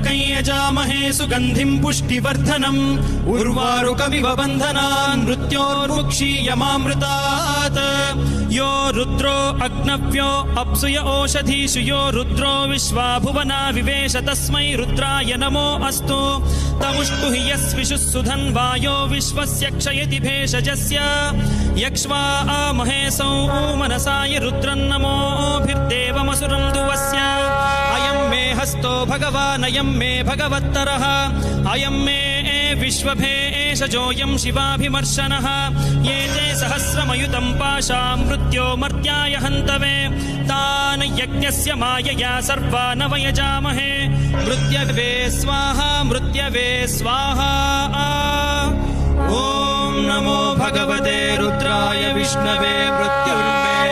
त्र्यम्बकं यजामहे सुगन्धिं पुष्टिवर्धनम् उर्वारुकमिव बन्धनान् मृत्योर्मुक्षीयमामृतात् यो रुद्रो अग्नव्यो अप्सुय ओषधीषु यो रुद्रो विश्वा भुवना विवेश तस्मै रुद्राय नमो अस्तु तमुष्टु हि यस्विषुः सुधन्वायो विश्वस्य क्षयति भेषजस्य यक्ष्वा महेशौ मनसाय रुद्रन्नमोभिर्देवमसुरं दुवस्य अयं मे हस्तो भगवान् अयं मे भगवत्तरः अयं मे विश्वभेषजोऽयं शिवाभिमर्शनः ये ते सहस्रमयुतं पाशां मृत्यो मर्त्याय हन्तवे तान् यज्ञस्य मायया सर्वान् वयजामहे मृत्यवे स्वाहा मृत्यवे स्वाहा ॐ नमो भगवते रुद्राय विष्णवे मृत्युर्मे